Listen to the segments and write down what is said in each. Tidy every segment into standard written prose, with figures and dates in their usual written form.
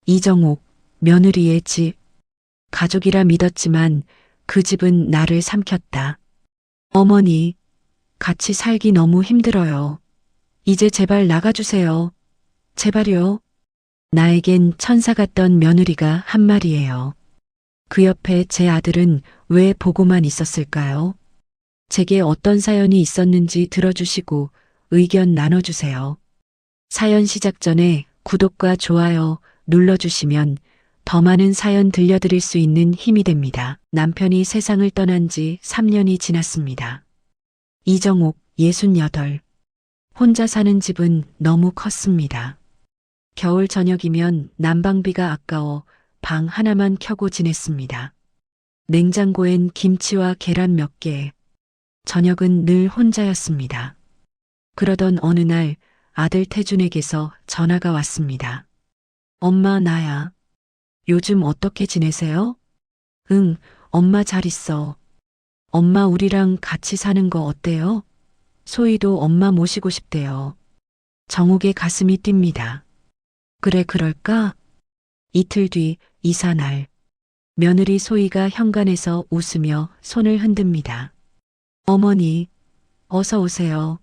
이정옥, 며느리의 집. 가족이라 믿었지만 그 집은 나를 삼켰다. 어머니, 같이 살기 너무 힘들어요. 이제 제발 나가주세요. 제발요. 나에겐 천사 같던 며느리가 한 말이에요. 그 옆에 제 아들은 왜 보고만 있었을까요? 제게 어떤 사연이 있었는지 들어주시고 의견 나눠주세요. 사연 시작 전에 구독과 좋아요 눌러주시면 더 많은 사연 들려드릴 수 있는 힘이 됩니다. 남편이 세상을 떠난 지 3년이 지났습니다. 이정옥, 68. 혼자 사는 집은 너무 컸습니다. 겨울 저녁이면 난방비가 아까워 방 하나만 켜고 지냈습니다. 냉장고엔 김치와 계란 몇 개. 저녁은 늘 혼자였습니다. 그러던 어느 날 아들 태준에게서 전화가 왔습니다. 엄마, 나야. 요즘 어떻게 지내세요? 응, 엄마 잘 있어. 엄마, 우리랑 같이 사는 거 어때요? 소희도 엄마 모시고 싶대요. 정욱의 가슴이 뜁니다. 그래, 그럴까? 이틀 뒤 이사 날. 며느리 소희가 현관에서 웃으며 손을 흔듭니다. 어머니, 어서 오세요.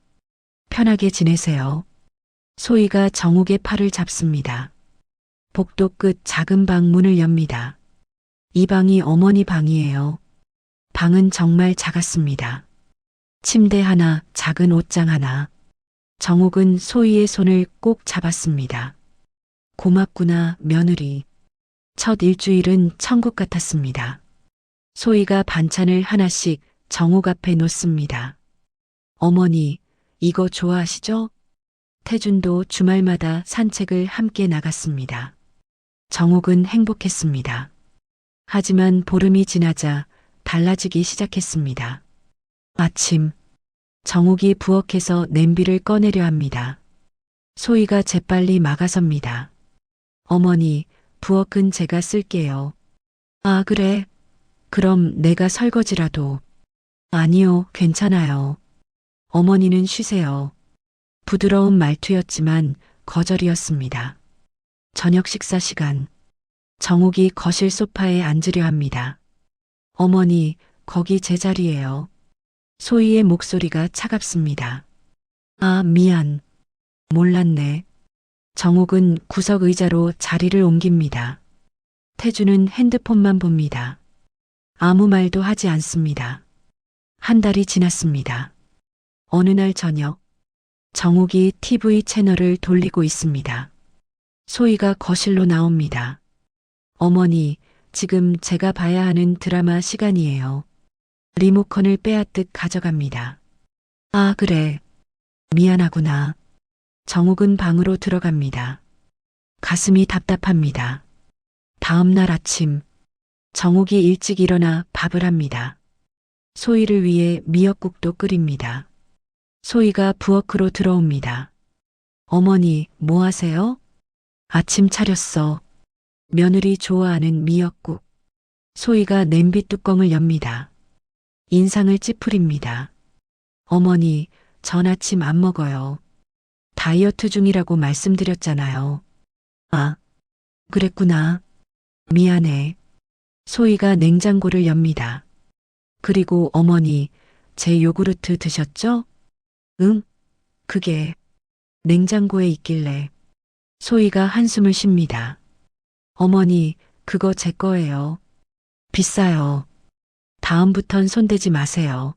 편하게 지내세요. 소희가 정욱의 팔을 잡습니다. 복도 끝 작은 방 문을 엽니다. 이 방이 어머니 방이에요. 방은 정말 작았습니다. 침대 하나, 작은 옷장 하나. 정욱은 소희의 손을 꼭 잡았습니다. 고맙구나, 며느리. 첫 일주일은 천국 같았습니다. 소희가 반찬을 하나씩 정욱 앞에 놓습니다. 어머니, 이거 좋아하시죠? 태준도 주말마다 산책을 함께 나갔습니다. 정욱은 행복했습니다. 하지만 보름이 지나자 달라지기 시작했습니다. 아침, 정욱이 부엌에서 냄비를 꺼내려 합니다. 소희가 재빨리 막아섭니다. 어머니, 부엌은 제가 쓸게요. 아, 그래. 그럼 내가 설거지라도. 아니요, 괜찮아요. 어머니는 쉬세요. 부드러운 말투였지만 거절이었습니다. 저녁 식사 시간. 정욱이 거실 소파에 앉으려 합니다. 어머니, 거기 제 자리예요. 소희의 목소리가 차갑습니다. 아, 미안. 몰랐네. 정욱은 구석 의자로 자리를 옮깁니다. 태주는 핸드폰만 봅니다. 아무 말도 하지 않습니다. 한 달이 지났습니다. 어느 날 저녁, 정욱이 TV 채널을 돌리고 있습니다. 소희가 거실로 나옵니다. 어머니, 지금 제가 봐야 하는 드라마 시간이에요. 리모컨을 빼앗듯 가져갑니다. 아, 그래. 미안하구나. 정욱은 방으로 들어갑니다. 가슴이 답답합니다. 다음 날 아침, 정욱이 일찍 일어나 밥을 합니다. 소희를 위해 미역국도 끓입니다. 소희가 부엌으로 들어옵니다. 어머니, 뭐 하세요? 아침 차렸어. 며느리 좋아하는 미역국. 소희가 냄비 뚜껑을 엽니다. 인상을 찌푸립니다. 어머니, 전 아침 안 먹어요. 다이어트 중이라고 말씀드렸잖아요. 아, 그랬구나. 미안해. 소희가 냉장고를 엽니다. 그리고 어머니, 제 요구르트 드셨죠? 응? 그게 냉장고에 있길래. 소희가 한숨을 쉽니다. 어머니, 그거 제 거예요. 비싸요. 다음부턴 손대지 마세요.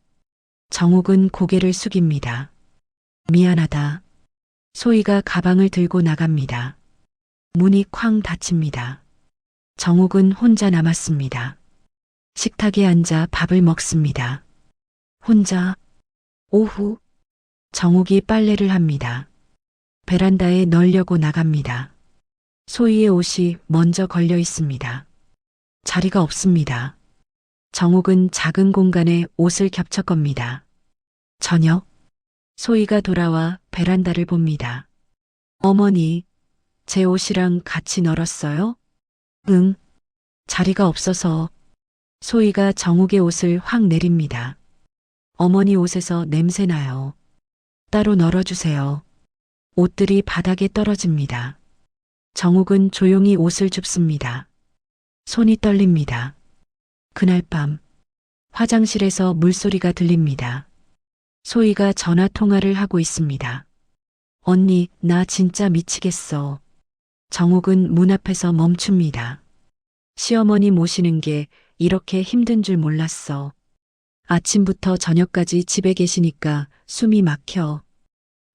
정욱은 고개를 숙입니다. 미안하다. 소희가 가방을 들고 나갑니다. 문이 쾅 닫힙니다. 정욱은 혼자 남았습니다. 식탁에 앉아 밥을 먹습니다. 혼자. 오후. 정욱이 빨래를 합니다. 베란다에 널려고 나갑니다. 소희의 옷이 먼저 걸려 있습니다. 자리가 없습니다. 정욱은 작은 공간에 옷을 겹쳐 겁니다. 저녁. 소희가 돌아와 베란다를 봅니다. 어머니, 제 옷이랑 같이 널었어요? 응. 자리가 없어서. 소희가 정욱의 옷을 확 내립니다. 어머니 옷에서 냄새 나요. 따로 널어주세요. 옷들이 바닥에 떨어집니다. 정욱은 조용히 옷을 줍습니다. 손이 떨립니다. 그날 밤 화장실에서 물소리가 들립니다. 소희가 전화 통화를 하고 있습니다. 언니, 나 진짜 미치겠어. 정욱은 문 앞에서 멈춥니다. 시어머니 모시는 게 이렇게 힘든 줄 몰랐어. 아침부터 저녁까지 집에 계시니까 숨이 막혀.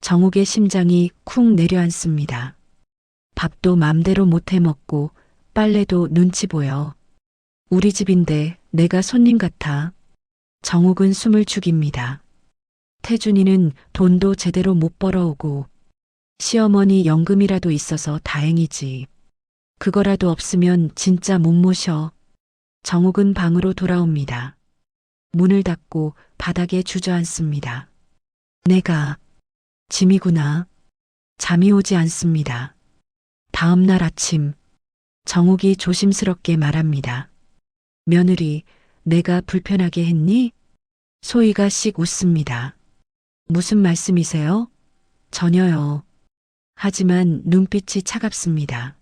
정욱의 심장이 쿵 내려앉습니다. 밥도 맘대로 못해 먹고 빨래도 눈치 보여. 우리 집인데 내가 손님 같아. 정욱은 숨을 죽입니다. 태준이는 돈도 제대로 못 벌어오고 시어머니 연금이라도 있어서 다행이지. 그거라도 없으면 진짜 못 모셔. 정욱은 방으로 돌아옵니다. 문을 닫고 바닥에 주저앉습니다. 내가 짐이구나. 잠이 오지 않습니다. 다음 날 아침 정욱이 조심스럽게 말합니다. 며느리, 내가 불편하게 했니? 소희가 씩 웃습니다. 무슨 말씀이세요? 전혀요. 하지만 눈빛이 차갑습니다.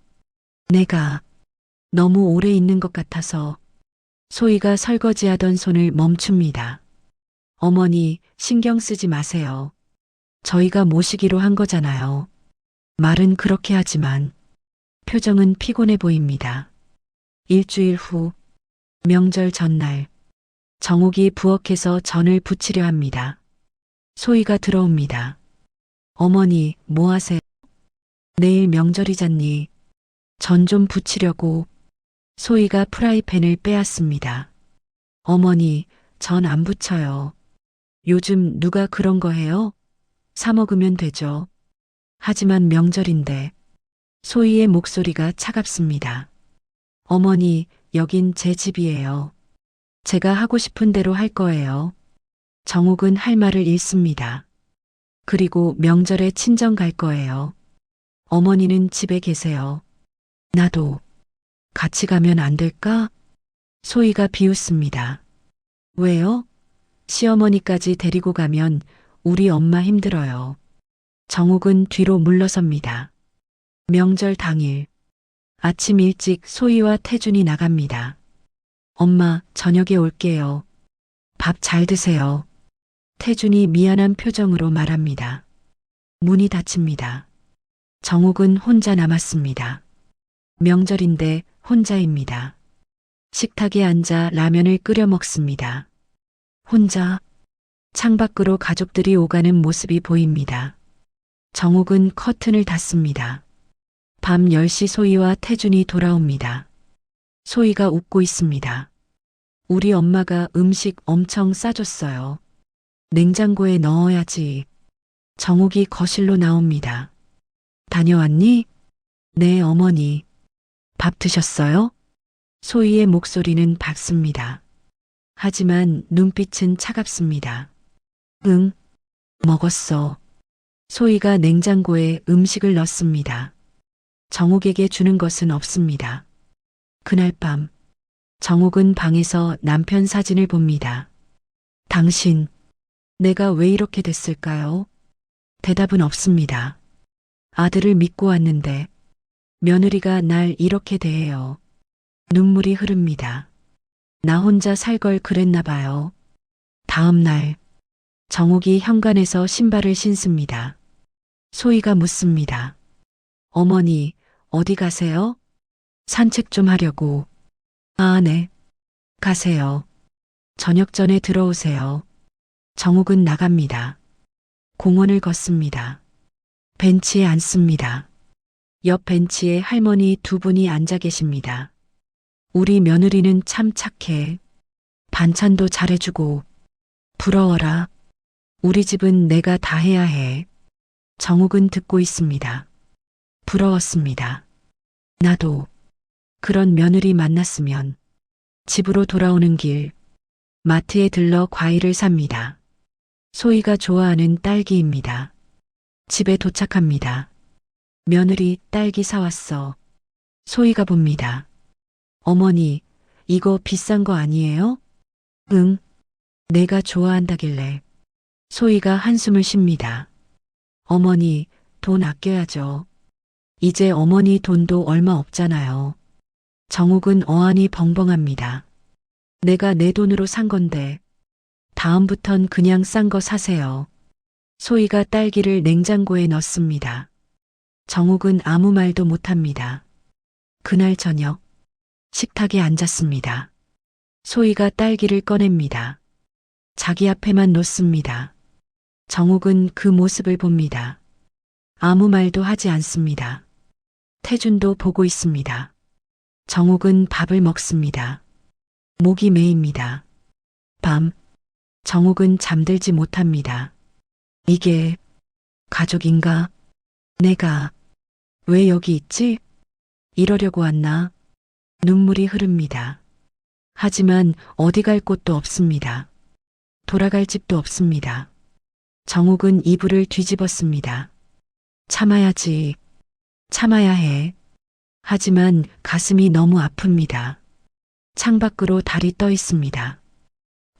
내가 너무 오래 있는 것 같아서. 소희가 설거지하던 손을 멈춥니다. 어머니, 신경 쓰지 마세요. 저희가 모시기로 한 거잖아요. 말은 그렇게 하지만 표정은 피곤해 보입니다. 일주일 후 명절 전날 정욱이 부엌에서 전을 부치려 합니다. 소희가 들어옵니다. 어머니, 뭐 하세요? 내일 명절이잖니. 전 좀 부치려고. 소희가 프라이팬을 빼앗습니다. 어머니, 전 안 부쳐요. 요즘 누가 그런 거 해요? 사 먹으면 되죠. 하지만 명절인데. 소희의 목소리가 차갑습니다. 어머니, 여긴 제 집이에요. 제가 하고 싶은 대로 할 거예요. 정욱은 할 말을 잃습니다. 그리고 명절에 친정 갈 거예요. 어머니는 집에 계세요. 나도 같이 가면 안 될까? 소희가 비웃습니다. 왜요? 시어머니까지 데리고 가면 우리 엄마 힘들어요. 정욱은 뒤로 물러섭니다. 명절 당일 아침 일찍 소희와 태준이 나갑니다. 엄마, 저녁에 올게요. 밥 잘 드세요. 태준이 미안한 표정으로 말합니다. 문이 닫힙니다. 정욱은 혼자 남았습니다. 명절인데 혼자입니다. 식탁에 앉아 라면을 끓여 먹습니다. 혼자 창밖으로 가족들이 오가는 모습이 보입니다. 정욱은 커튼을 닫습니다. 밤 10시 소희와 태준이 돌아옵니다. 소희가 웃고 있습니다. 우리 엄마가 음식 엄청 싸줬어요. 냉장고에 넣어야지. 정욱이 거실로 나옵니다. 다녀왔니? 네, 어머니. 밥 드셨어요? 소희의 목소리는 밝습니다. 하지만 눈빛은 차갑습니다. 응, 먹었어. 소희가 냉장고에 음식을 넣습니다. 정욱에게 주는 것은 없습니다. 그날 밤, 정욱은 방에서 남편 사진을 봅니다. 당신, 내가 왜 이렇게 됐을까요? 대답은 없습니다. 아들을 믿고 왔는데 며느리가 날 이렇게 대해요. 눈물이 흐릅니다. 나 혼자 살 걸 그랬나 봐요. 다음 날 정욱이 현관에서 신발을 신습니다. 소희가 묻습니다. 어머니, 어디 가세요? 산책 좀 하려고. 아, 네. 가세요. 저녁 전에 들어오세요. 정욱은 나갑니다. 공원을 걷습니다. 벤치에 앉습니다. 옆 벤치에 할머니 두 분이 앉아 계십니다. 우리 며느리는 참 착해. 반찬도 잘해주고. 부러워라. 우리 집은 내가 다 해야 해. 정욱은 듣고 있습니다. 부러웠습니다. 나도 그런 며느리 만났으면. 집으로 돌아오는 길, 마트에 들러 과일을 삽니다. 소희가 좋아하는 딸기입니다. 집에 도착합니다. 며느리, 딸기 사왔어. 소희가 봅니다. 어머니, 이거 비싼 거 아니에요? 응, 내가 좋아한다길래. 소희가 한숨을 쉽니다. 어머니, 돈 아껴야죠. 이제 어머니 돈도 얼마 없잖아요. 정욱은 어안이 벙벙합니다. 내가 내 돈으로 산 건데 다음부턴 그냥 싼 거 사세요. 소희가 딸기를 냉장고에 넣습니다. 정욱은 아무 말도 못합니다. 그날 저녁 식탁에 앉았습니다. 소희가 딸기를 꺼냅니다. 자기 앞에만 놓습니다. 정욱은 그 모습을 봅니다. 아무 말도 하지 않습니다. 태준도 보고 있습니다. 정욱은 밥을 먹습니다. 목이 메입니다. 밤, 정욱은 잠들지 못합니다. 이게 가족인가? 내가 왜 여기 있지? 이러려고 왔나? 눈물이 흐릅니다. 하지만 어디 갈 곳도 없습니다. 돌아갈 집도 없습니다. 정욱은 이불을 뒤집었습니다. 참아야지. 참아야 해. 하지만 가슴이 너무 아픕니다. 창밖으로 달이 떠 있습니다.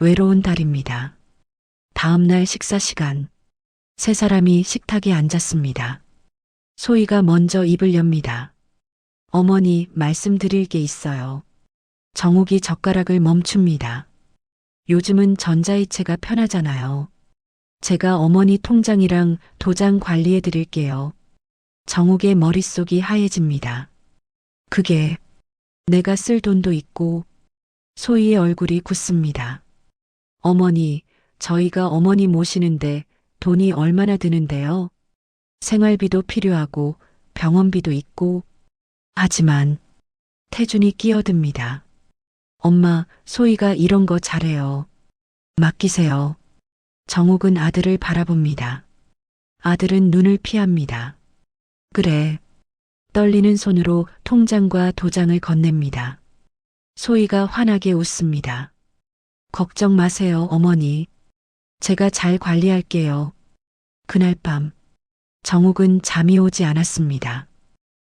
외로운 달입니다. 다음 날 식사 시간. 세 사람이 식탁에 앉았습니다. 소희가 먼저 입을 엽니다. 어머니, 말씀드릴 게 있어요. 정욱이 젓가락을 멈춥니다. 요즘은 전자이체가 편하잖아요. 제가 어머니 통장이랑 도장 관리해 드릴게요. 정욱의 머릿속이 하얘집니다. 그게 내가 쓸 돈도 있고. 소희의 얼굴이 굳습니다. 어머니, 저희가 어머니 모시는데 돈이 얼마나 드는데요? 생활비도 필요하고 병원비도 있고. 하지만 태준이 끼어듭니다. 엄마, 소희가 이런 거 잘해요. 맡기세요. 정욱은 아들을 바라봅니다. 아들은 눈을 피합니다. 그래. 떨리는 손으로 통장과 도장을 건넵니다. 소희가 환하게 웃습니다. 걱정 마세요, 어머니. 제가 잘 관리할게요. 그날 밤, 정욱은 잠이 오지 않았습니다.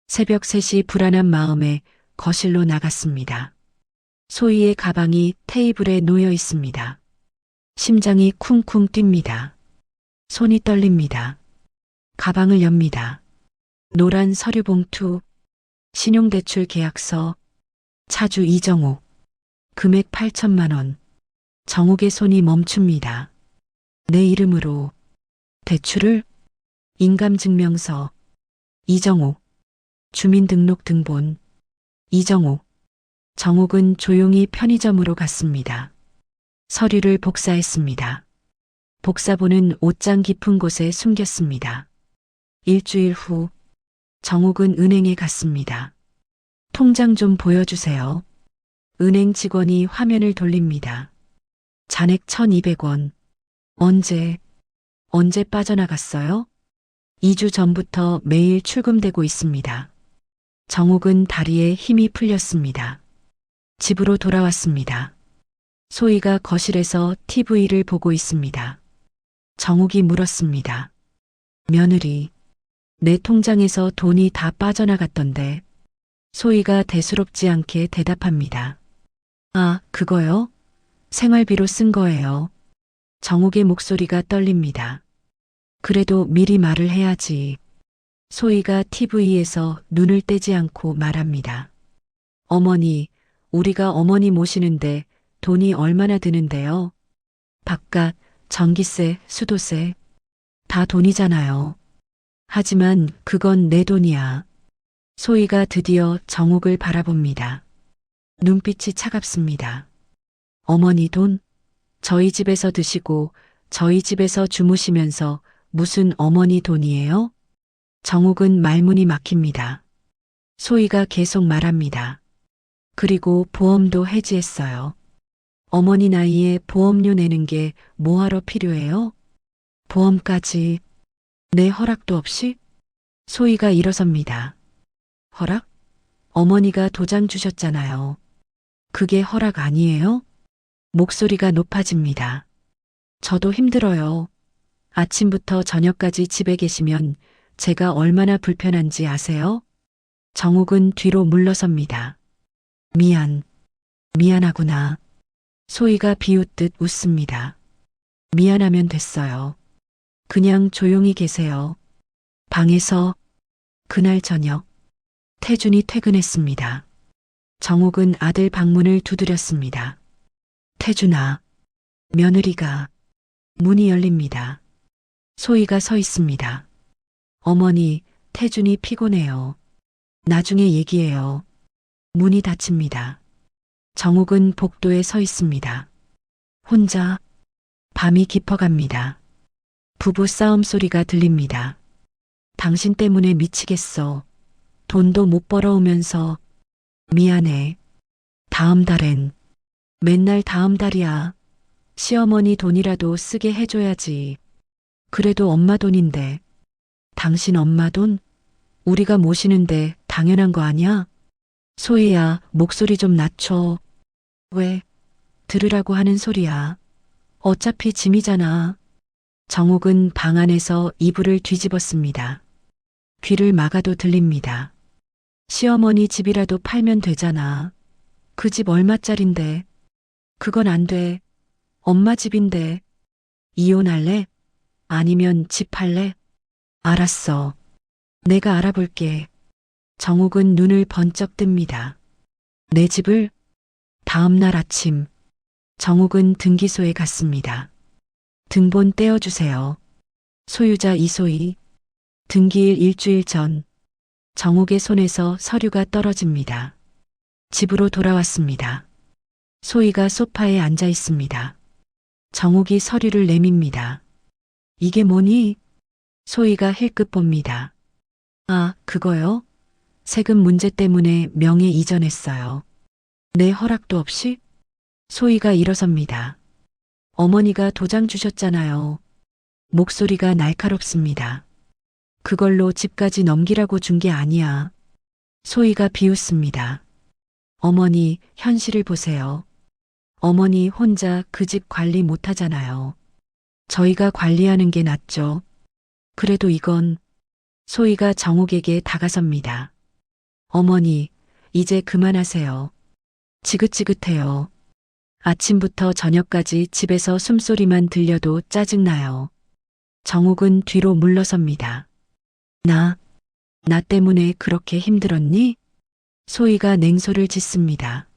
새벽 3시 불안한 마음에 거실로 나갔습니다. 소희의 가방이 테이블에 놓여 있습니다. 심장이 쿵쿵 뜁니다. 손이 떨립니다. 가방을 엽니다. 노란 서류 봉투, 신용대출 계약서, 차주 이정욱, 금액 8천만 원. 정욱의 손이 멈춥니다. 내 이름으로 대출을? 인감증명서, 이정욱, 주민등록등본, 이정욱. 정욱은 조용히 편의점으로 갔습니다. 서류를 복사했습니다. 복사본은 옷장 깊은 곳에 숨겼습니다. 일주일 후, 정욱은 은행에 갔습니다. 통장 좀 보여주세요. 은행 직원이 화면을 돌립니다. 잔액 1,200원. 언제 빠져나갔어요? 2주 전부터 매일 출금되고 있습니다. 정욱은 다리에 힘이 풀렸습니다. 집으로 돌아왔습니다. 소희가 거실에서 TV를 보고 있습니다. 정욱이 물었습니다. 며느리, 내 통장에서 돈이 다 빠져나갔던데. 소희가 대수롭지 않게 대답합니다. 아, 그거요? 생활비로 쓴 거예요. 정욱의 목소리가 떨립니다. 그래도 미리 말을 해야지. 소희가 TV에서 눈을 떼지 않고 말합니다. 어머니, 우리가 어머니 모시는데 돈이 얼마나 드는데요? 밥값, 전기세, 수도세, 다 돈이잖아요. 하지만 그건 내 돈이야. 소희가 드디어 정욱을 바라봅니다. 눈빛이 차갑습니다. 어머니 돈? 저희 집에서 드시고 저희 집에서 주무시면서 무슨 어머니 돈이에요? 정욱은 말문이 막힙니다. 소희가 계속 말합니다. 그리고 보험도 해지했어요. 어머니 나이에 보험료 내는 게 뭐하러 필요해요? 보험까지 내 허락도 없이? 소희가 일어섭니다. 허락? 어머니가 도장 주셨잖아요. 그게 허락 아니에요? 목소리가 높아집니다. 저도 힘들어요. 아침부터 저녁까지 집에 계시면 제가 얼마나 불편한지 아세요? 정욱은 뒤로 물러섭니다. 미안하구나. 소희가 비웃듯 웃습니다. 미안하면 됐어요. 그냥 조용히 계세요. 방에서 그날 저녁, 태준이 퇴근했습니다. 정옥은 아들 방문을 두드렸습니다. 태준아, 며느리가. 문이 열립니다. 소희가 서 있습니다. 어머니, 태준이 피곤해요. 나중에 얘기해요. 문이 닫힙니다. 정옥은 복도에 서 있습니다. 혼자. 밤이 깊어갑니다. 부부 싸움 소리가 들립니다. 당신 때문에 미치겠어. 돈도 못 벌어오면서. 미안해. 다음 달엔. 맨날 다음 달이야. 시어머니 돈이라도 쓰게 해줘야지. 그래도 엄마 돈인데. 당신 엄마 돈? 우리가 모시는데 당연한 거 아니야? 소희야, 목소리 좀 낮춰. 왜? 들으라고 하는 소리야. 어차피 짐이잖아. 정옥은 방 안에서 이불을 뒤집었습니다. 귀를 막아도 들립니다. 시어머니 집이라도 팔면 되잖아. 그 집 얼마짜린데. 그건 안 돼. 엄마 집인데. 이혼할래? 아니면 집 팔래? 알았어. 내가 알아볼게. 정옥은 눈을 번쩍 뜹니다. 내 집을? 다음 날 아침, 정옥은 등기소에 갔습니다. 등본 떼어주세요. 소유자 이소희. 등기일 일주일 전, 정옥의 손에서 서류가 떨어집니다. 집으로 돌아왔습니다. 소희가 소파에 앉아 있습니다. 정옥이 서류를 내밉니다. 이게 뭐니? 소희가 힐끗 봅니다. 아, 그거요? 세금 문제 때문에 명의 이전했어요. 내 허락도 없이? 소희가 일어섭니다. 어머니가 도장 주셨잖아요. 목소리가 날카롭습니다. 그걸로 집까지 넘기라고 준 게 아니야. 소희가 비웃습니다. 어머니, 현실을 보세요. 어머니 혼자 그 집 관리 못 하잖아요. 저희가 관리하는 게 낫죠. 그래도 이건. 소희가 정옥에게 다가섭니다. 어머니, 이제 그만하세요. 지긋지긋해요. 아침부터 저녁까지 집에서 숨소리만 들려도 짜증나요. 정옥은 뒤로 물러섭니다. 나 때문에 그렇게 힘들었니? 소희가 냉소를 짓습니다.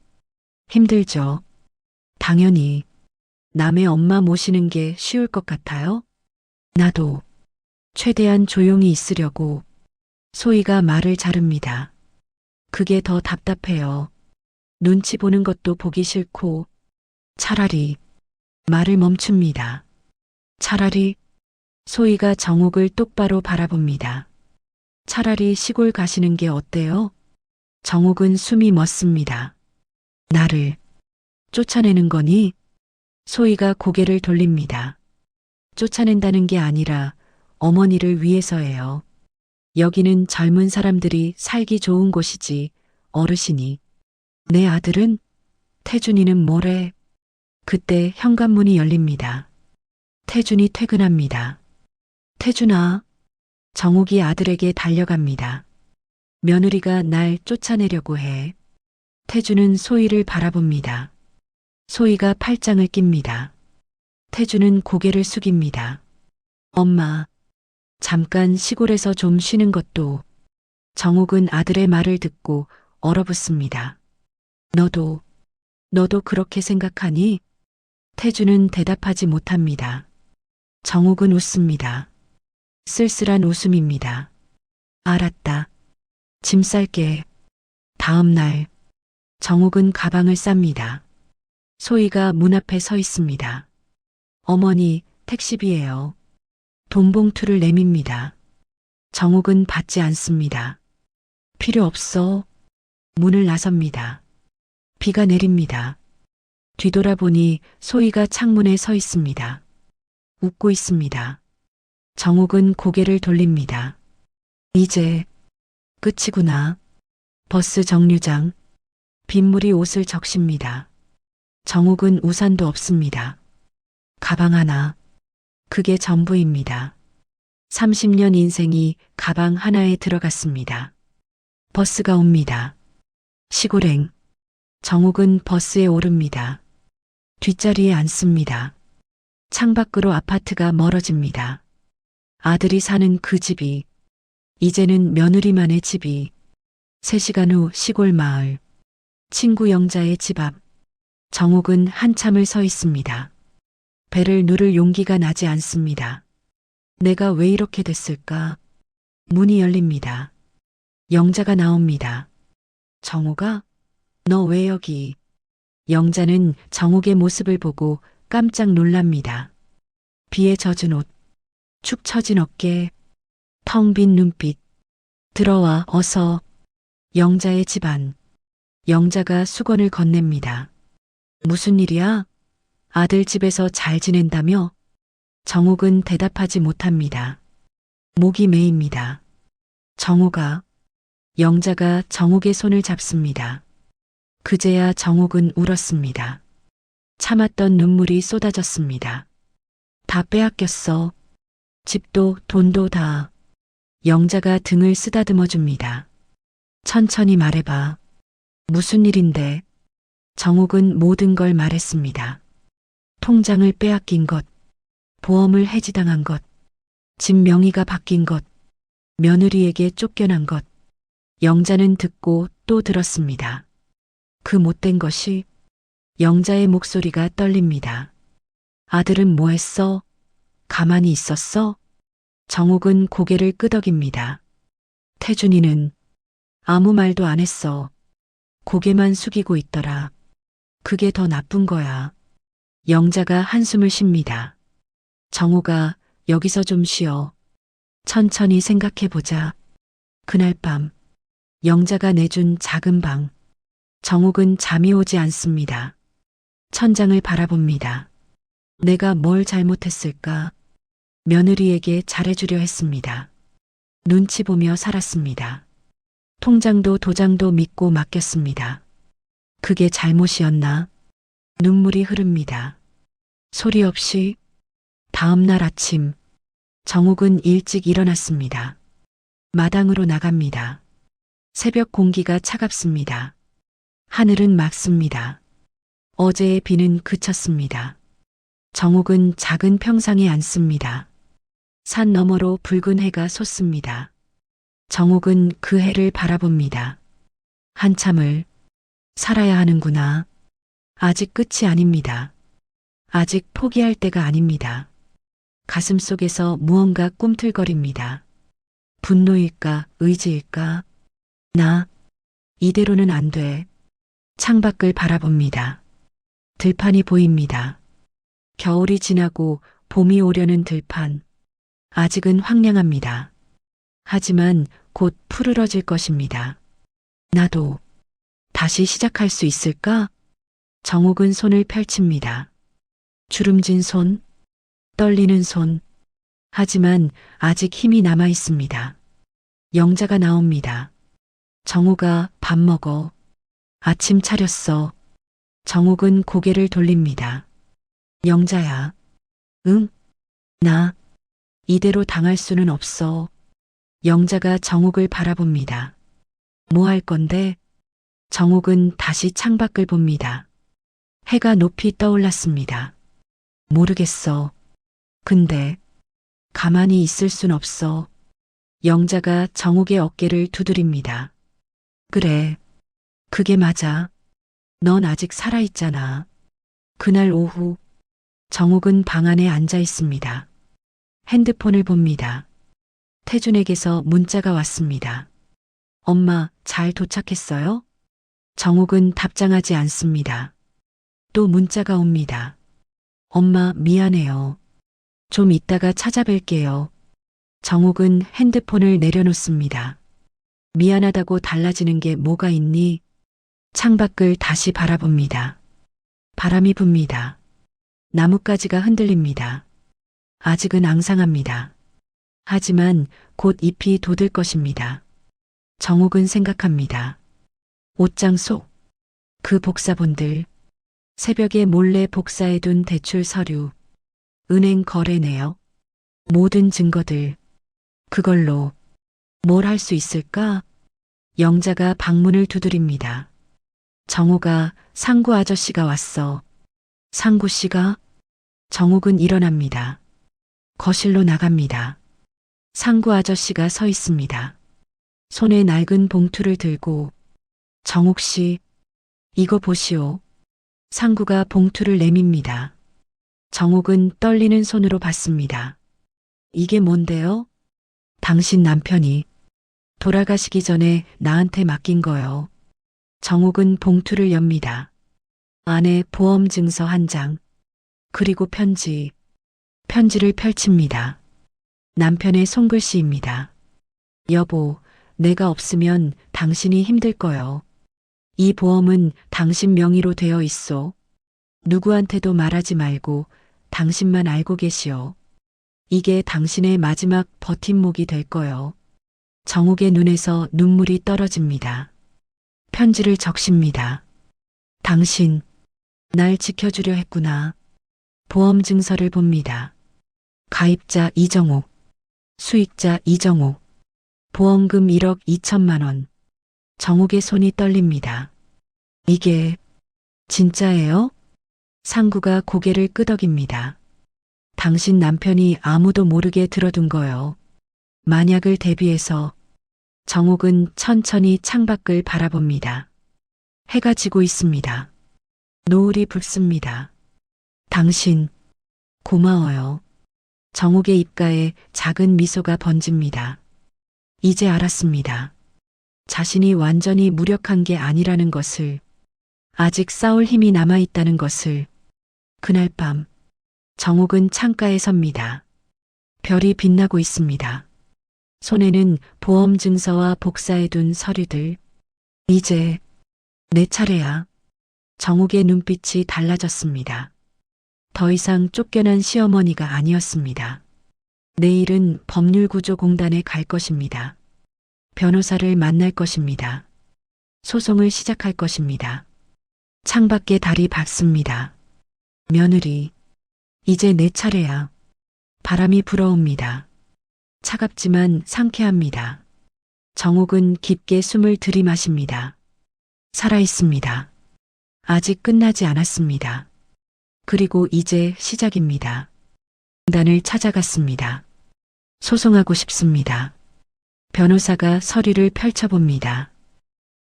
힘들죠. 당연히. 남의 엄마 모시는 게 쉬울 것 같아요? 나도. 최대한 조용히 있으려고. 소희가 말을 자릅니다. 그게 더 답답해요. 눈치 보는 것도 보기 싫고. 차라리. 말을 멈춥니다. 차라리. 소희가 정옥을 똑바로 바라봅니다. 차라리 시골 가시는 게 어때요? 정옥은 숨이 멎습니다. 나를 쫓아내는 거니? 소희가 고개를 돌립니다. 쫓아낸다는 게 아니라 어머니를 위해서예요. 여기는 젊은 사람들이 살기 좋은 곳이지, 어르신이. 내 아들은? 태준이는 뭐래? 그때 현관문이 열립니다. 태준이 퇴근합니다. 태준아. 정옥이 아들에게 달려갑니다. 며느리가 날 쫓아내려고 해. 태준은 소희를 바라봅니다. 소희가 팔짱을 낍니다. 태준은 고개를 숙입니다. 엄마, 잠깐 시골에서 좀 쉬는 것도. 정옥은 아들의 말을 듣고 얼어붙습니다. 너도 그렇게 생각하니? 태준은 대답하지 못합니다. 정옥은 웃습니다. 쓸쓸한 웃음입니다. 알았다. 짐 쌀게. 다음 날, 정옥은 가방을 쌉니다. 소희가 문 앞에 서 있습니다. 어머니, 택시비예요. 돈 봉투를 내밉니다. 정옥은 받지 않습니다. 필요 없어. 문을 나섭니다. 비가 내립니다. 뒤돌아보니 소희가 창문에 서 있습니다. 웃고 있습니다. 정옥은 고개를 돌립니다. 이제 끝이구나. 버스 정류장. 빗물이 옷을 적십니다. 정옥은 우산도 없습니다. 가방 하나. 그게 전부입니다. 30년 인생이 가방 하나에 들어갔습니다. 버스가 옵니다. 시골행. 정옥은 버스에 오릅니다. 뒷자리에 앉습니다. 창밖으로 아파트가 멀어집니다. 아들이 사는 그 집이 이제는 며느리만의 집이 3시간 후 시골 마을 친구 영자의 집 앞 정옥은 한참을 서 있습니다. 배를 누를 용기가 나지 않습니다. 내가 왜 이렇게 됐을까? 문이 열립니다. 영자가 나옵니다. 정옥아, 너 왜 여기? 영자는 정옥의 모습을 보고 깜짝 놀랍니다. 비에 젖은 옷, 축 처진 어깨, 텅 빈 눈빛. 들어와, 어서. 영자의 집안. 영자가 수건을 건넵니다. 무슨 일이야? 아들 집에서 잘 지낸다며? 정옥은 대답하지 못합니다. 목이 메입니다. 정옥아. 영자가 정옥의 손을 잡습니다. 그제야 정옥은 울었습니다. 참았던 눈물이 쏟아졌습니다. 다 빼앗겼어. 집도 돈도 다. 영자가 등을 쓰다듬어 줍니다. 천천히 말해봐. 무슨 일인데? 정옥은 모든 걸 말했습니다. 통장을 빼앗긴 것, 보험을 해지당한 것, 집 명의가 바뀐 것, 며느리에게 쫓겨난 것. 영자는 듣고 또 들었습니다. 그 못된 것이. 영자의 목소리가 떨립니다. 아들은 뭐 했어? 가만히 있었어? 정옥은 고개를 끄덕입니다. 태준이는 아무 말도 안 했어. 고개만 숙이고 있더라. 그게 더 나쁜 거야. 영자가 한숨을 쉽니다. 정옥아, 여기서 좀 쉬어. 천천히 생각해보자. 그날 밤, 영자가 내준 작은 방. 정옥은 잠이 오지 않습니다. 천장을 바라봅니다. 내가 뭘 잘못했을까? 며느리에게 잘해주려 했습니다. 눈치 보며 살았습니다. 통장도 도장도 믿고 맡겼습니다. 그게 잘못이었나? 눈물이 흐릅니다. 소리 없이. 다음 날 아침, 정옥은 일찍 일어났습니다. 마당으로 나갑니다. 새벽 공기가 차갑습니다. 하늘은 맑습니다. 어제의 비는 그쳤습니다. 정옥은 작은 평상에 앉습니다. 산 너머로 붉은 해가 솟습니다. 정옥은 그 해를 바라봅니다. 한참을. 살아야 하는구나. 아직 끝이 아닙니다. 아직 포기할 때가 아닙니다. 가슴 속에서 무언가 꿈틀거립니다. 분노일까, 의지일까? 나, 이대로는 안 돼. 창밖을 바라봅니다. 들판이 보입니다. 겨울이 지나고 봄이 오려는 들판. 아직은 황량합니다. 하지만 곧 푸르러질 것입니다. 나도 다시 시작할 수 있을까? 정옥은 손을 펼칩니다. 주름진 손, 떨리는 손. 하지만 아직 힘이 남아 있습니다. 영자가 나옵니다. 정옥아, 밥 먹어. 아침 차렸어. 정옥은 고개를 돌립니다. 영자야. 응? 나 이대로 당할 수는 없어. 영자가 정옥을 바라봅니다. 뭐 할 건데? 정옥은 다시 창밖을 봅니다. 해가 높이 떠올랐습니다. 모르겠어. 근데 가만히 있을 순 없어. 영자가 정옥의 어깨를 두드립니다. 그래. 그게 맞아. 넌 아직 살아있잖아. 그날 오후, 정옥은 방 안에 앉아 있습니다. 핸드폰을 봅니다. 태준에게서 문자가 왔습니다. 엄마, 잘 도착했어요? 정옥은 답장하지 않습니다. 또 문자가 옵니다. 엄마, 미안해요. 좀 이따가 찾아뵐게요. 정옥은 핸드폰을 내려놓습니다. 미안하다고 달라지는 게 뭐가 있니? 창밖을 다시 바라봅니다. 바람이 붑니다. 나뭇가지가 흔들립니다. 아직은 앙상합니다. 하지만 곧 잎이 돋을 것입니다. 정옥은 생각합니다. 옷장 속, 그 복사본들, 새벽에 몰래 복사해둔 대출 서류, 은행 거래 내역, 모든 증거들, 그걸로 뭘 할 수 있을까? 영자가 방문을 두드립니다. 정옥아, 상구 아저씨가 왔어. 상구 씨가? 정옥은 일어납니다. 거실로 나갑니다. 상구 아저씨가 서 있습니다. 손에 낡은 봉투를 들고 정옥 씨, 이거 보시오. 상구가 봉투를 내밉니다. 정옥은 떨리는 손으로 받습니다. 이게 뭔데요? 당신 남편이 돌아가시기 전에 나한테 맡긴 거요. 정옥은 봉투를 엽니다. 안에 보험 증서 한 장, 그리고 편지를 펼칩니다. 남편의 손글씨입니다. 여보, 내가 없으면 당신이 힘들 거요. 이 보험은 당신 명의로 되어 있소. 누구한테도 말하지 말고 당신만 알고 계시오. 이게 당신의 마지막 버팀목이 될 거요. 정옥의 눈에서 눈물이 떨어집니다. 편지를 적십니다. 당신, 날 지켜주려 했구나. 보험 증서를 봅니다. 가입자 이정옥, 수익자 이정옥, 보험금 1억 2천만 원. 정옥의 손이 떨립니다. 이게 진짜예요? 상구가 고개를 끄덕입니다. 당신 남편이 아무도 모르게 들어둔 거요. 만약을 대비해서 정옥은 천천히 창밖을 바라봅니다. 해가 지고 있습니다. 노을이 붉습니다. 당신, 고마워요. 정옥의 입가에 작은 미소가 번집니다. 이제 알았습니다. 자신이 완전히 무력한 게 아니라는 것을, 아직 싸울 힘이 남아있다는 것을. 그날 밤, 정옥은 창가에 섭니다. 별이 빛나고 있습니다. 손에는 보험 증서와 복사해둔 서류들. 이제 내 차례야. 정옥의 눈빛이 달라졌습니다. 더 이상 쫓겨난 시어머니가 아니었습니다. 내일은 법률구조공단에 갈 것입니다. 변호사를 만날 것입니다. 소송을 시작할 것입니다. 창밖에 달이 밝습니다. 며느리, 이제 내 차례야. 바람이 불어옵니다. 차갑지만 상쾌합니다. 정옥은 깊게 숨을 들이마십니다. 살아있습니다. 아직 끝나지 않았습니다. 그리고 이제 시작입니다. 공단을 찾아갔습니다. 소송하고 싶습니다. 변호사가 서류를 펼쳐봅니다.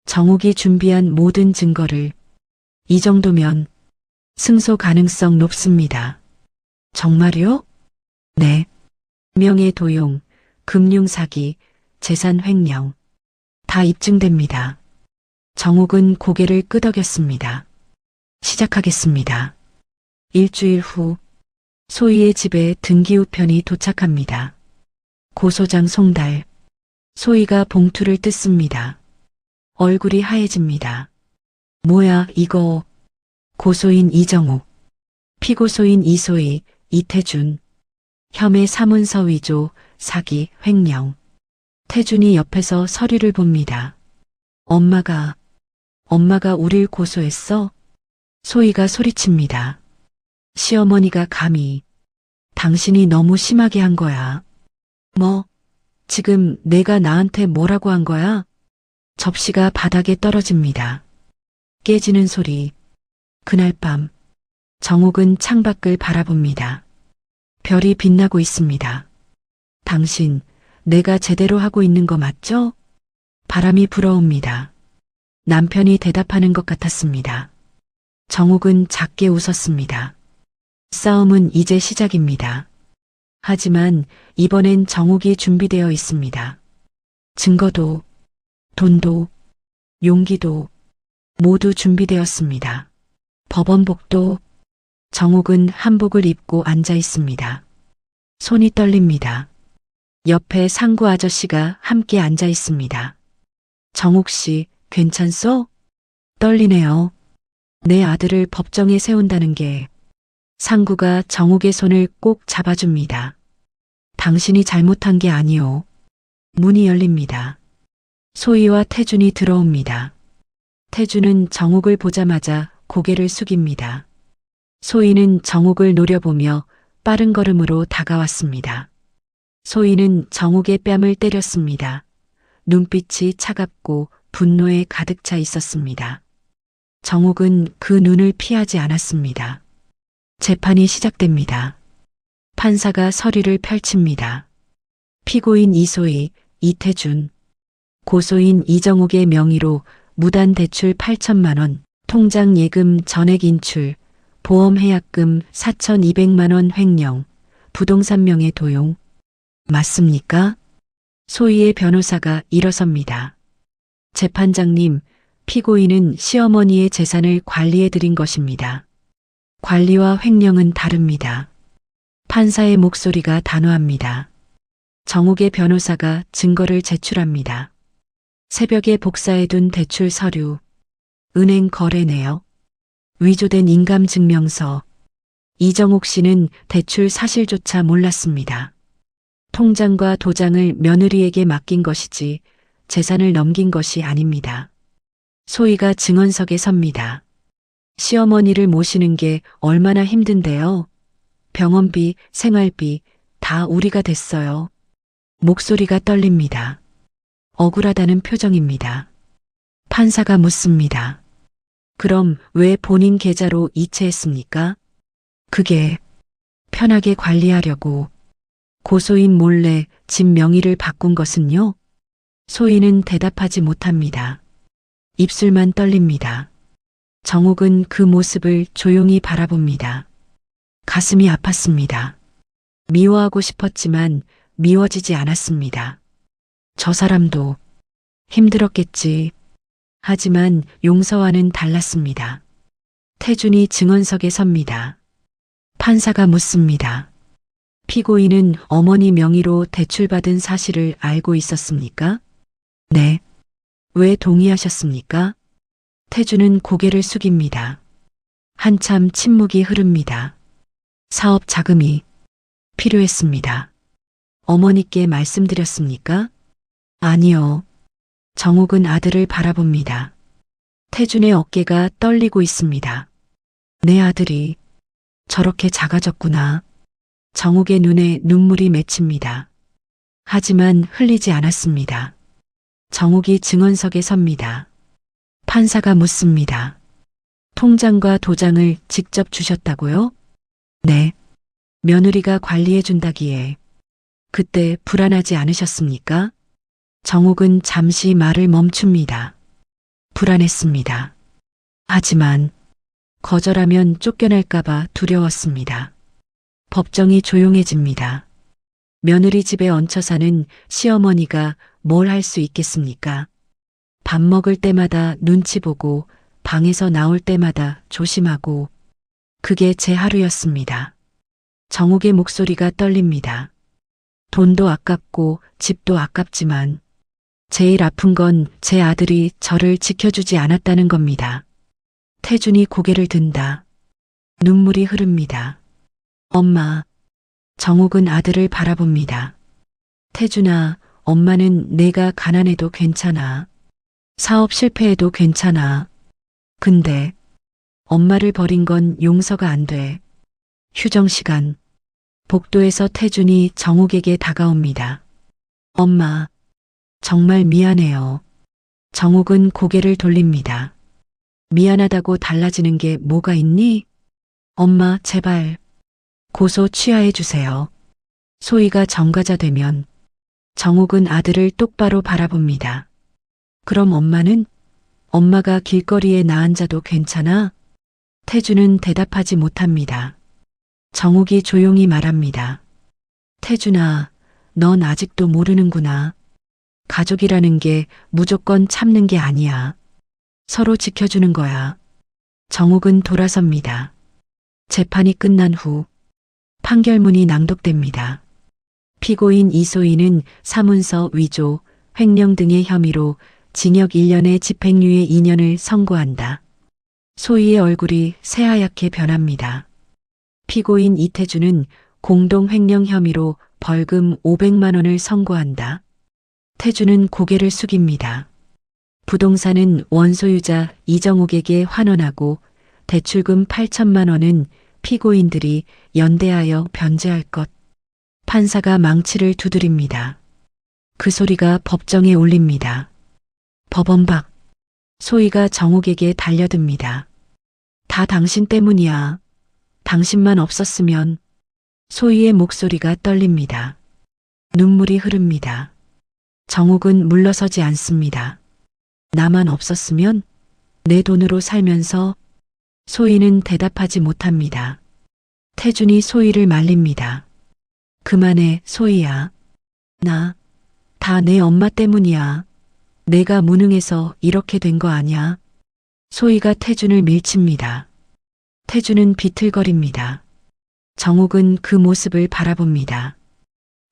정옥이 준비한 모든 증거를. 이 정도면 승소 가능성 높습니다. 정말요? 네. 명예도용, 금융사기, 재산 횡령. 다 입증됩니다. 정옥은 고개를 끄덕였습니다. 시작하겠습니다. 일주일 후, 소희의 집에 등기우편이 도착합니다. 고소장 송달. 소희가 봉투를 뜯습니다. 얼굴이 하얘집니다. 뭐야, 이거. 고소인 이정옥, 피고소인 이소희, 이태준. 혐의 사문서 위조, 사기, 횡령. 태준이 옆에서 서류를 봅니다. 엄마가 우릴 고소했어? 소희가 소리칩니다. 시어머니가 감히. 당신이 너무 심하게 한 거야. 뭐, 지금 내가 나한테 뭐라고 한 거야? 접시가 바닥에 떨어집니다. 깨지는 소리. 그날 밤, 정옥은 창밖을 바라봅니다. 별이 빛나고 있습니다. 당신, 내가 제대로 하고 있는 거 맞죠? 바람이 불어옵니다. 남편이 대답하는 것 같았습니다. 정옥은 작게 웃었습니다. 싸움은 이제 시작입니다. 하지만 이번엔 정옥이 준비되어 있습니다. 증거도, 돈도, 용기도 모두 준비되었습니다. 법원복도. 정옥은 한복을 입고 앉아 있습니다. 손이 떨립니다. 옆에 상구 아저씨가 함께 앉아 있습니다. 정옥 씨, 괜찮소? 떨리네요. 내 아들을 법정에 세운다는 게. 상구가 정옥의 손을 꼭 잡아줍니다. 당신이 잘못한 게 아니오. 문이 열립니다. 소희와 태준이 들어옵니다. 태준은 정옥을 보자마자 고개를 숙입니다. 소희는 정옥을 노려보며 빠른 걸음으로 다가왔습니다. 소희는 정옥의 뺨을 때렸습니다. 눈빛이 차갑고 분노에 가득 차 있었습니다. 정옥은 그 눈을 피하지 않았습니다. 재판이 시작됩니다. 판사가 서류를 펼칩니다. 피고인 이소희, 이태준, 고소인 이정욱의 명의로 무단 대출 8천만 원, 통장 예금 전액 인출, 보험 해약금 4,200만 원 횡령, 부동산 명의 도용. 맞습니까? 소희의 변호사가 일어섭니다. 재판장님, 피고인은 시어머니의 재산을 관리해 드린 것입니다. 관리와 횡령은 다릅니다. 판사의 목소리가 단호합니다. 정욱의 변호사가 증거를 제출합니다. 새벽에 복사해둔 대출 서류, 은행 거래 내역, 위조된 인감증명서. 이정욱 씨는 대출 사실조차 몰랐습니다. 통장과 도장을 며느리에게 맡긴 것이지 재산을 넘긴 것이 아닙니다. 소희가 증언석에 섭니다. 시어머니를 모시는 게 얼마나 힘든데요. 병원비, 생활비 다 우리가 됐어요. 목소리가 떨립니다. 억울하다는 표정입니다. 판사가 묻습니다. 그럼 왜 본인 계좌로 이체했습니까? 그게 편하게 관리하려고. 고소인 몰래 집 명의를 바꾼 것은요? 소희는 대답하지 못합니다. 입술만 떨립니다. 정욱은 그 모습을 조용히 바라봅니다. 가슴이 아팠습니다. 미워하고 싶었지만 미워지지 않았습니다. 저 사람도 힘들었겠지. 하지만 용서와는 달랐습니다. 태준이 증언석에 섭니다. 판사가 묻습니다. 피고인은 어머니 명의로 대출받은 사실을 알고 있었습니까? 네. 왜 동의하셨습니까? 태준은 고개를 숙입니다. 한참 침묵이 흐릅니다. 사업 자금이 필요했습니다. 어머니께 말씀드렸습니까? 아니요. 정욱은 아들을 바라봅니다. 태준의 어깨가 떨리고 있습니다. 내 아들이 저렇게 작아졌구나. 정욱의 눈에 눈물이 맺힙니다. 하지만 흘리지 않았습니다. 정욱이 증언석에 섭니다. 판사가 묻습니다. 통장과 도장을 직접 주셨다고요? 네. 며느리가 관리해 준다기에. 그때 불안하지 않으셨습니까? 정욱은 잠시 말을 멈춥니다. 불안했습니다. 하지만 거절하면 쫓겨날까봐 두려웠습니다. 법정이 조용해집니다. 며느리 집에 얹혀 사는 시어머니가 뭘 할 수 있겠습니까? 밥 먹을 때마다 눈치 보고 방에서 나올 때마다 조심하고. 그게 제 하루였습니다. 정욱의 목소리가 떨립니다. 돈도 아깝고 집도 아깝지만 제일 아픈 건 제 아들이 저를 지켜주지 않았다는 겁니다. 태준이 고개를 든다. 눈물이 흐릅니다. 엄마. 정욱은 아들을 바라봅니다. 태준아, 엄마는 내가 가난해도 괜찮아. 사업 실패해도 괜찮아. 근데 엄마를 버린 건 용서가 안 돼. 휴정 시간. 복도에서 태준이 정욱에게 다가옵니다. 엄마, 정말 미안해요. 정욱은 고개를 돌립니다. 미안하다고 달라지는 게 뭐가 있니? 엄마, 제발. 고소 취하해 주세요. 소희가 정가자 되면 정욱은 아들을 똑바로 바라봅니다. 그럼 엄마는? 엄마가 길거리에 나 앉아도 괜찮아? 태준은 대답하지 못합니다. 정욱이 조용히 말합니다. 태준아, 넌 아직도 모르는구나. 가족이라는 게 무조건 참는 게 아니야. 서로 지켜주는 거야. 정욱은 돌아섭니다. 재판이 끝난 후 판결문이 낭독됩니다. 피고인 이소희는 사문서 위조, 횡령 등의 혐의로 징역 1년에 집행유예 2년을 선고한다. 소희의 얼굴이 새하얗게 변합니다. 피고인 이태준은 공동 횡령 혐의로 벌금 500만 원을 선고한다. 태준은 고개를 숙입니다. 부동산은 원소유자 이정욱에게 환원하고 대출금 8천만 원은 피고인들이 연대하여 변제할 것. 판사가 망치를 두드립니다. 그 소리가 법정에 울립니다. 법원 밖. 소희가 정욱에게 달려듭니다. 다 당신 때문이야. 당신만 없었으면. 소희의 목소리가 떨립니다. 눈물이 흐릅니다. 정욱은 물러서지 않습니다. 나만 없었으면 내 돈으로 살면서. 소희는 대답하지 못합니다. 태준이 소희를 말립니다. 그만해, 소희야. 나, 다 내 엄마 때문이야. 내가 무능해서 이렇게 된 거 아냐. 소희가 태준을 밀칩니다. 태준은 비틀거립니다. 정욱은 그 모습을 바라봅니다.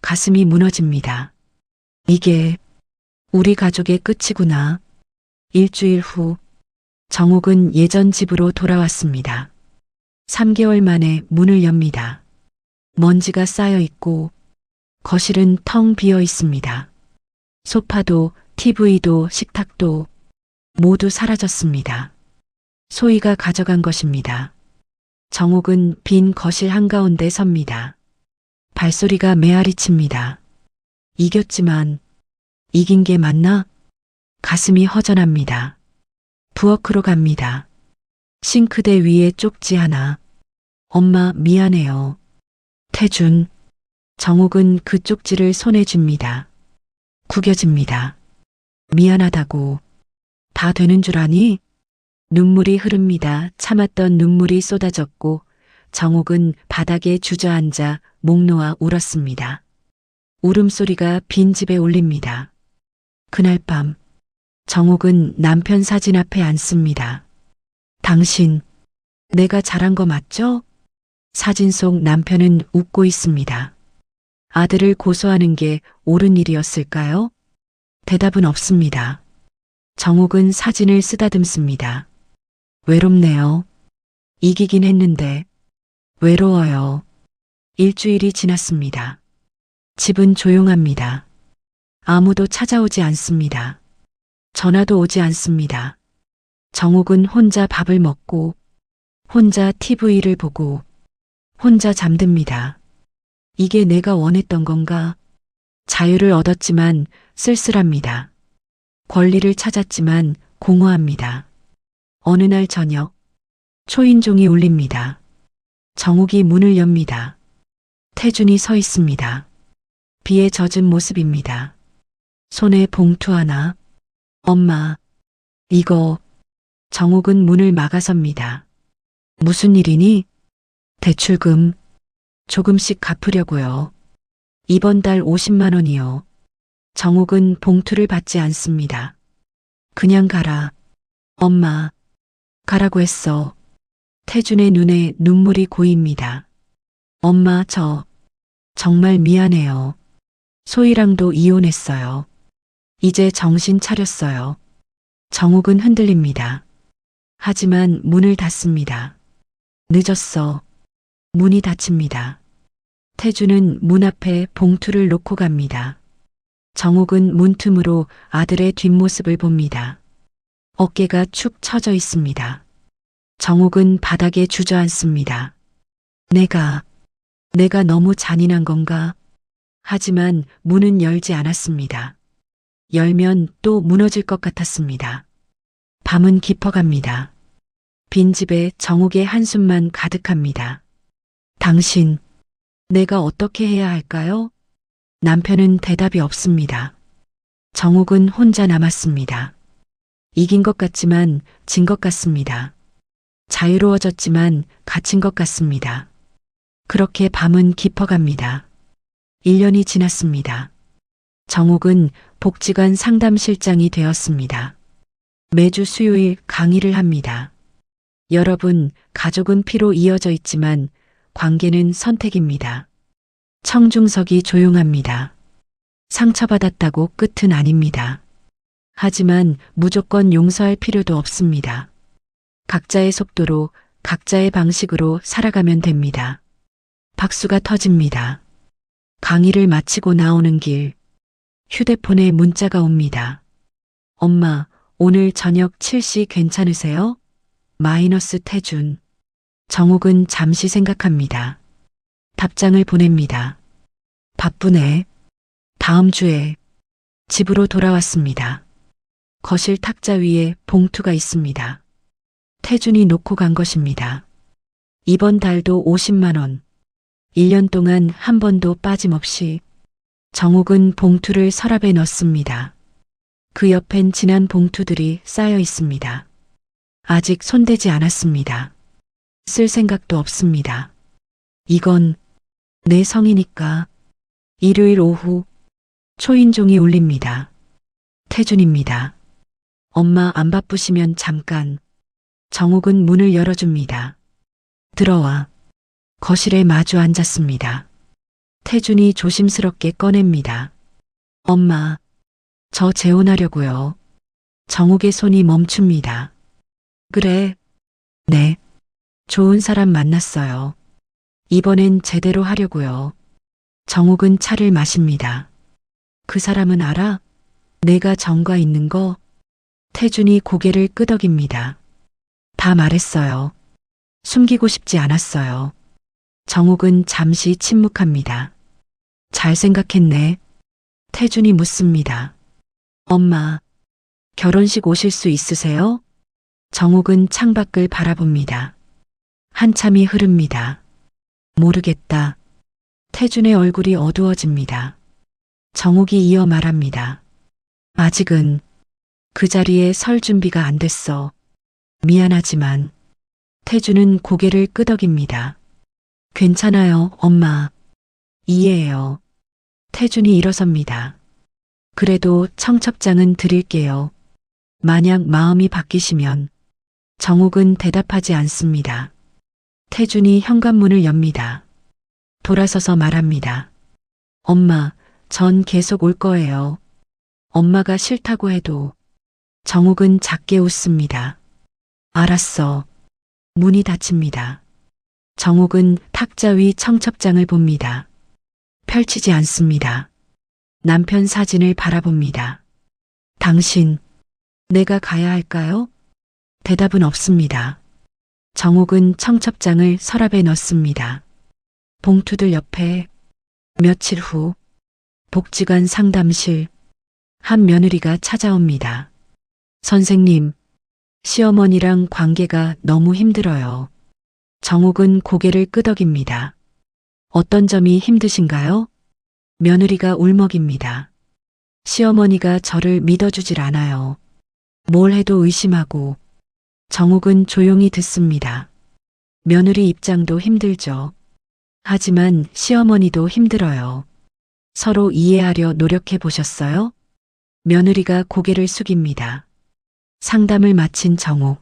가슴이 무너집니다. 이게 우리 가족의 끝이구나. 일주일 후 정욱은 예전 집으로 돌아왔습니다. 3개월 만에 문을 엽니다. 먼지가 쌓여 있고 거실은 텅 비어 있습니다. 소파도 TV도 식탁도 모두 사라졌습니다. 소희가 가져간 것입니다. 정욱은 빈 거실 한가운데 섭니다. 발소리가 메아리 칩니다. 이겼지만 이긴 게 맞나? 가슴이 허전합니다. 부엌으로 갑니다. 싱크대 위에 쪽지 하나. 엄마 미안해요. 태준. 정욱은 그 쪽지를 손에 줍니다. 구겨집니다. 미안하다고. 다 되는 줄 아니? 눈물이 흐릅니다. 참았던 눈물이 쏟아졌고 정욱은 바닥에 주저앉아 목 놓아 울었습니다. 울음소리가 빈집에 울립니다. 그날 밤 정욱은 남편 사진 앞에 앉습니다. 당신, 내가 잘한 거 맞죠? 사진 속 남편은 웃고 있습니다. 아들을 고소하는 게 옳은 일이었을까요? 대답은 없습니다. 정욱은 사진을 쓰다듬습니다. 외롭네요. 이기긴 했는데 외로워요. 일주일이 지났습니다. 집은 조용합니다. 아무도 찾아오지 않습니다. 전화도 오지 않습니다. 정욱은 혼자 밥을 먹고 혼자 TV를 보고 혼자 잠듭니다. 이게 내가 원했던 건가? 자유를 얻었지만 쓸쓸합니다. 권리를 찾았지만 공허합니다. 어느 날 저녁 초인종이 울립니다. 정욱이 문을 엽니다. 태준이 서 있습니다. 비에 젖은 모습입니다. 손에 봉투 하나. 엄마, 이거. 정욱은 문을 막아섭니다. 무슨 일이니? 대출금. 조금씩 갚으려고요. 이번 달 50만 원이요. 정욱은 봉투를 받지 않습니다. 그냥 가라. 엄마, 가라고 했어. 태준의 눈에 눈물이 고입니다. 엄마, 정말 미안해요. 소희랑도 이혼했어요. 이제 정신 차렸어요. 정욱은 흔들립니다. 하지만 문을 닫습니다. 늦었어. 문이 닫힙니다. 태준은 문 앞에 봉투를 놓고 갑니다. 정욱은 문틈으로 아들의 뒷모습을 봅니다. 어깨가 축 처져 있습니다. 정욱은 바닥에 주저앉습니다. 내가 너무 잔인한 건가? 하지만 문은 열지 않았습니다. 열면 또 무너질 것 같았습니다. 밤은 깊어갑니다. 빈집에 정욱의 한숨만 가득합니다. 당신, 내가 어떻게 해야 할까요? 남편은 대답이 없습니다. 정욱은 혼자 남았습니다. 이긴 것 같지만 진 것 같습니다. 자유로워졌지만 갇힌 것 같습니다. 그렇게 밤은 깊어갑니다. 1년이 지났습니다. 정욱은 복지관 상담실장이 되었습니다. 매주 수요일 강의를 합니다. 여러분, 가족은 피로 이어져 있지만 관계는 선택입니다. 청중석이 조용합니다. 상처받았다고 끝은 아닙니다. 하지만 무조건 용서할 필요도 없습니다. 각자의 속도로, 각자의 방식으로 살아가면 됩니다. 박수가 터집니다. 강의를 마치고 나오는 길, 휴대폰에 문자가 옵니다. 엄마, 오늘 저녁 7시 괜찮으세요? 마이너스 태준. 정욱은 잠시 생각합니다. 답장을 보냅니다. 바쁘네. 다음 주에. 집으로 돌아왔습니다. 거실 탁자 위에 봉투가 있습니다. 태준이 놓고 간 것입니다. 이번 달도 50만 원. 1년 동안 한 번도 빠짐없이 정욱은 봉투를 서랍에 넣습니다. 그 옆엔 진한 봉투들이 쌓여 있습니다. 아직 손대지 않았습니다. 쓸 생각도 없습니다. 이건 내 성이니까. 일요일 오후 초인종이 울립니다. 태준입니다. 엄마 안 바쁘시면 잠깐. 정욱은 문을 열어줍니다. 들어와. 거실에 마주 앉았습니다. 태준이 조심스럽게 꺼냅니다. 엄마, 저 재혼하려고요. 정욱의 손이 멈춥니다. 그래. 네. 좋은 사람 만났어요. 이번엔 제대로 하려고요. 정욱은 차를 마십니다. 그 사람은 알아? 내가 정과 있는 거? 태준이 고개를 끄덕입니다. 다 말했어요. 숨기고 싶지 않았어요. 정욱은 잠시 침묵합니다. 잘 생각했네. 태준이 묻습니다. 엄마, 결혼식 오실 수 있으세요? 정욱은 창밖을 바라봅니다. 한참이 흐릅니다. 모르겠다. 태준의 얼굴이 어두워집니다. 정욱이 이어 말합니다. 아직은 그 자리에 설 준비가 안 됐어. 미안하지만. 태준은 고개를 끄덕입니다. 괜찮아요, 엄마. 이해해요. 태준이 일어섭니다. 그래도 청첩장은 드릴게요. 만약 마음이 바뀌시면. 정욱은 대답하지 않습니다. 태준이 현관문을 엽니다. 돌아서서 말합니다. 엄마, 전 계속 올 거예요. 엄마가 싫다고 해도. 정욱은 작게 웃습니다. 알았어. 문이 닫힙니다. 정욱은 탁자 위 청첩장을 봅니다. 펼치지 않습니다. 남편 사진을 바라봅니다. 당신, 내가 가야 할까요? 대답은 없습니다. 정욱은 청첩장을 서랍에 넣습니다. 봉투들 옆에 며칠 후 복지관 상담실 한 며느리가 찾아옵니다. 선생님, 시어머니랑 관계가 너무 힘들어요. 정욱은 고개를 끄덕입니다. 어떤 점이 힘드신가요? 며느리가 울먹입니다. 시어머니가 저를 믿어주질 않아요. 뭘 해도 의심하고. 정욱은 조용히 듣습니다. 며느리 입장도 힘들죠. 하지만 시어머니도 힘들어요. 서로 이해하려 노력해 보셨어요? 며느리가 고개를 숙입니다. 상담을 마친 정욱.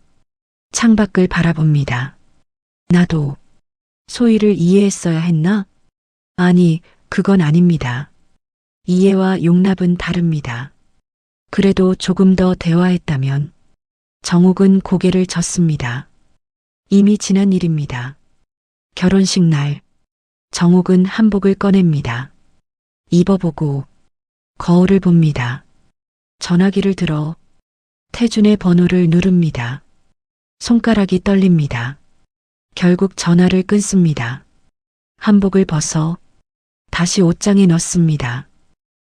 창밖을 바라봅니다. 나도 소희를 이해했어야 했나? 아니, 그건 아닙니다. 이해와 용납은 다릅니다. 그래도 조금 더 대화했다면. 정욱은 고개를 젓습니다. 이미 지난 일입니다. 결혼식 날. 정욱은 한복을 꺼냅니다. 입어보고 거울을 봅니다. 전화기를 들어 태준의 번호를 누릅니다. 손가락이 떨립니다. 결국 전화를 끊습니다. 한복을 벗어 다시 옷장에 넣습니다.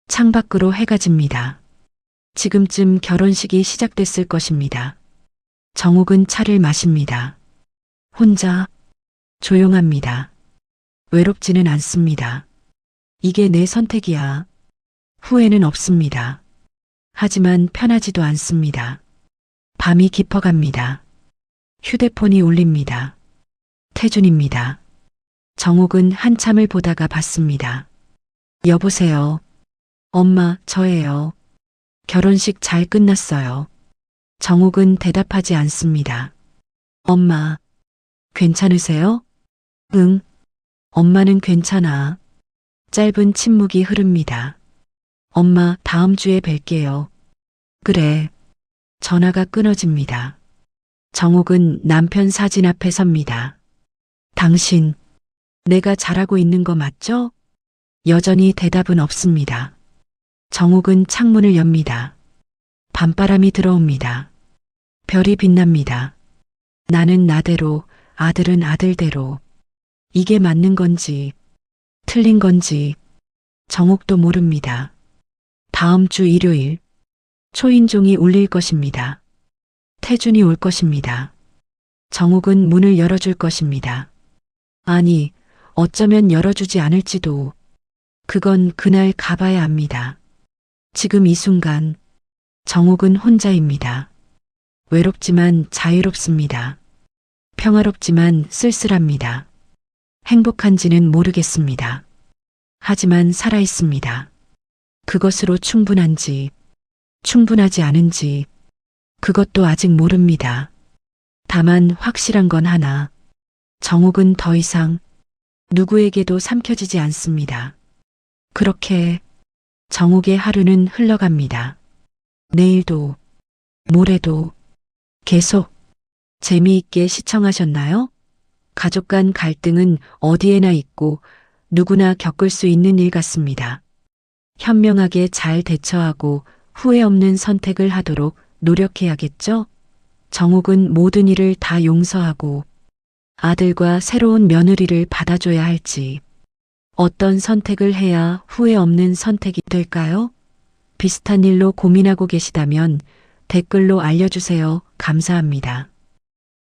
창밖으로 해가 집니다. 지금쯤 결혼식이 시작됐을 것입니다. 정욱은 차를 마십니다. 혼자 조용합니다. 외롭지는 않습니다. 이게 내 선택이야. 후회는 없습니다. 하지만 편하지도 않습니다. 밤이 깊어갑니다. 휴대폰이 울립니다. 태준입니다. 정욱은 한참을 보다가 받습니다. 여보세요. 엄마, 저예요. 결혼식 잘 끝났어요. 정욱은 대답하지 않습니다. 엄마, 괜찮으세요? 응. 엄마는 괜찮아. 짧은 침묵이 흐릅니다. 엄마, 다음 주에 뵐게요. 그래. 전화가 끊어집니다. 정욱은 남편 사진 앞에 섭니다. 당신, 내가 잘하고 있는 거 맞죠? 여전히 대답은 없습니다. 정욱은 창문을 엽니다. 밤바람이 들어옵니다. 별이 빛납니다. 나는 나대로, 아들은 아들대로. 이게 맞는 건지, 틀린 건지, 정욱도 모릅니다. 다음 주 일요일, 초인종이 울릴 것입니다. 태준이 올 것입니다. 정욱은 문을 열어줄 것입니다. 아니, 어쩌면 열어주지 않을지도. 그건 그날 가봐야 합니다. 지금 이 순간 정욱은 혼자입니다. 외롭지만 자유롭습니다. 평화롭지만 쓸쓸합니다. 행복한지는 모르겠습니다. 하지만 살아있습니다. 그것으로 충분한지, 충분하지 않은지, 그것도 아직 모릅니다. 다만 확실한 건 하나, 정욱은 더 이상 누구에게도 삼켜지지 않습니다. 그렇게 정욱의 하루는 흘러갑니다. 내일도, 모레도 계속 재미있게 시청하셨나요? 가족 간 갈등은 어디에나 있고 누구나 겪을 수 있는 일 같습니다. 현명하게 잘 대처하고 후회 없는 선택을 하도록 노력해야겠죠? 정욱은 모든 일을 다 용서하고 아들과 새로운 며느리를 받아줘야 할지 어떤 선택을 해야 후회 없는 선택이 될까요? 비슷한 일로 고민하고 계시다면 댓글로 알려주세요. 감사합니다.